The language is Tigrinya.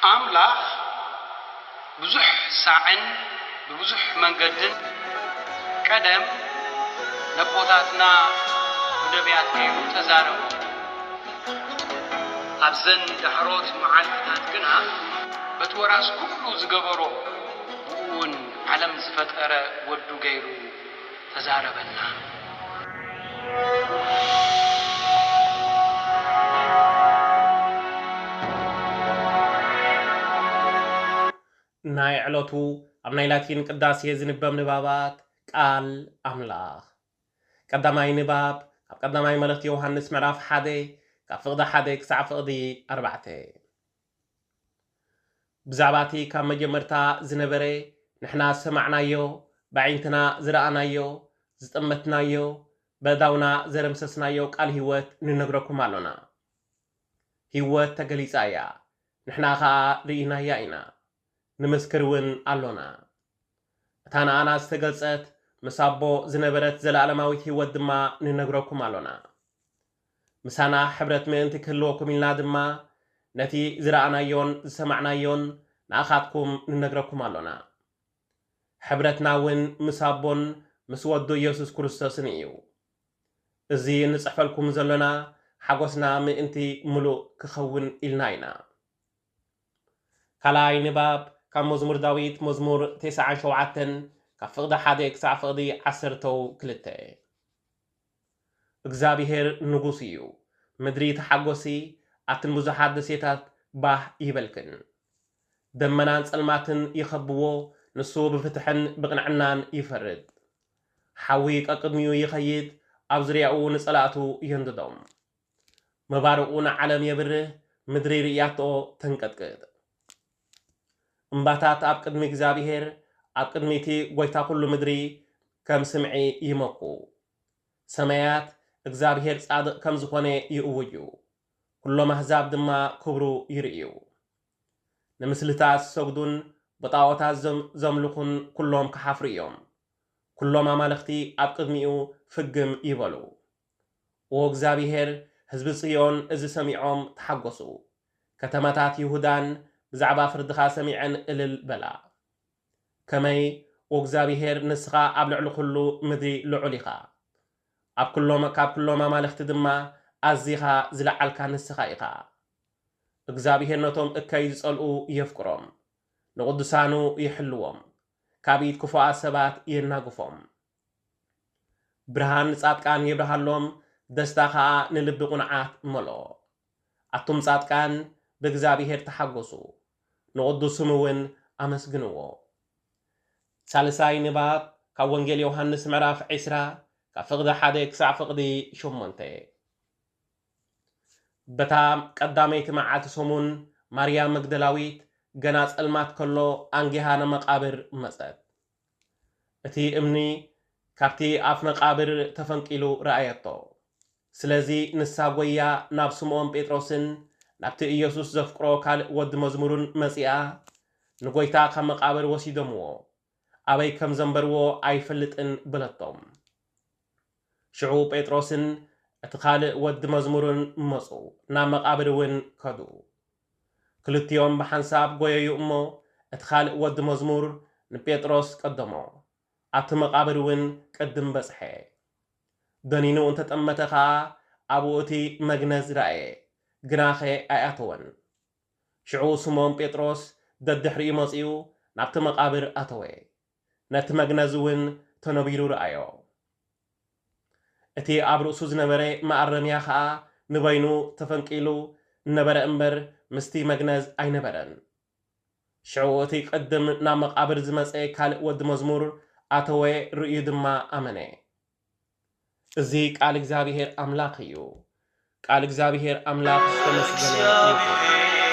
أملاح بزح ساعن ببزح منقدن قدم نبوتاتنا ونبيات كيلو تزاربو أبزن دحروت معالفتات قنا بتوراس كله زقبرو بقون علم زفتقر ودو غيرو تزاربنا ناي علوتو أبناي لاتين قداسي زنبام نبابات قال أملاخ قداماي نباب قداماي ملخت يوحنس معراف حادي كفقد حادي كسع فقدي أربعتي بزعباتي كام مجمرتا زنبري نحنا سمعنايو بعينتنا زرعنايو زتمتنايو بداونا زرمسسنايو قال هيوت ننقركم علونا هيوت تقليس آيا نحنا خا رينا ياينا نمسكرون علونا تانا أنا استقلت مسابو زنبرت زلالماويت هيوت دما ننقركم علونا مسانا حبرت من تكلوكم النادما نتي زرعنايون سمعنايون ناخاتكم ننقركم علونا حبرتنا وين مسابون مسودو يسوس كريستوس نيو ازي نصحفلكم زلنا حقوسنا من انتي ملو كخون إلناينا كلاي نباب كان مزمور داويت مزمور 9 كفقد حاديك سعفقدي 10 كلتة እግዚአብሔር ንጉስ እዩ ምድሪ ተሐጎሲ አትን ብዙሓት ደሴታት ባህ ይበልክን ደመናን ጸልማትን ይኸብዎ ንሱ ብፍትሕን ብቕንዕናን ይፈርድ ሓዊ ቀቅድሚኡ ይኸይድ ኣብ ዙርያኡ ንጸላእቱ ይንድዶም መባርቑ ንዓለም የብርህ ምድሪ ርያቶ ተንቀጥቅጥ እምባታት ኣብ ቅድሚ እግዚአብሔር ኣብ ቅድሚቲ ጎይታ ኩሉ ምድሪ ከም ስምዒ ይመኩ ሰማያት እግዚአብሔር ጻድቅ ከም ዝኾነ ይእውዩ ኩሎም አሕዛብ ድማ ክብሩ ይርእዩ ንምስልታት ሰግዱን በጣዖታት ዘምልኹን ኩሎም ክሓፍሩ እዮም ኩሎም አማልኽቲ ኣብ ቅድሚኡ ፍግም ይበሉ ኦ እግዚአብሔር ህዝቢ ጽዮን እዚ ሰሚዖም ተሓጎሱ ከተማታት ይሁዳን ብዛዕባ ፍርድኻ ሰሚዐን እልል በላ ከመይ ኦ እግዚአብሔር ንስኻ ኣብ ልዕሊ ኩሉ ምድሪ ልዑል ኢኻ ኣብ ኩሎም አማልኽቲ ድማ ኣዚኻ ዝለዓልካ ንስኻ ኢኻ እግዚአብሔር ነቶም እከይ ዝጸልኡ የፍቅሮም ንቅዱሳኑ ይሕልዎም ካቢት ክፉኣት ሰባት የናግፎም ብርሃን ጻድቃን ይብርሃሎም ደስታ ከዓ ንልቢ ቁንዓት መልኦ ኣቶም ጻድቃን ብእግዚአብሔር ተሓጎሱ ንቅዱስ ስሙ እውን ኣመስግንዎ ሳልሳይ ንባብ ካብ ወንጌል ዮሐንስ ምዕራፍ 20 ካብ ፍቕዲ 1 ክሳዕ ፍቕዲ 8 በታ ቀዳመይቲ መዓልቲ ሰሙን ማርያም መግደላዊት ገና ጸልማት ከሎ አንጊሃ መቃብር መጸት እቲ እምኒ ካብቲ ኣፍ መቃብር ተፈንቂሉ ረኣየቶ ስለዚ ንሳ ጎያ ናብ ስምዖን ጴጥሮስን ናብቲ ኢየሱስ ዘፍቅሮ ካልእ ወዲ መዝሙሩን መጺኣ ንጎይታ ካብ መቃብር ወሲዶምዎ ኣበይ ከም ዘንበርዎ ኣይፈልጥን ብለቶም ሽዑ ጴጥሮስን እቲ ካልእ ወዲ መዝሙሩን መጹ ናብ መቃብር እውን ከዱ ክልቲኦም ብሓንሳብ ጎየዩ እሞ እቲ ካልእ ወዲ መዝሙር ንጴጥሮስ ቀደሞ ኣብቲ መቃብር እውን ቅድም በጽሐ ደኒኑ እንተጠመተ ከዓ ኣብኡ እቲ መግነዝ ረአየ ግናኸ ኣይኣተወን ሽዑ ስምዖን ጴጥሮስ ደድሕሪኡ መጺኡ ናብቲ መቃብር ኣተወ ነቲ መግነዝ እውን ተነቢሩ ረአዮ እቲ ኣብ ርእሱ ዝነበረ ማዕረምያ ከዓ ንበይኑ ተፈንቂሉ ነበረ እምበር ምስቲ መግነዝ ኣይነበረን ሽዑ እቲ ቅድም ናብ መቃብር ዝመጸ ካልእ ወዲ መዝሙር ኣተወ ርእዩ ድማ ኣመነ እዚ ቃል እግዚአብሔር ኣምላኽ እዩ ቃል እግዚአብሔር ኣምላኽ ዝተመስገነ ይሁን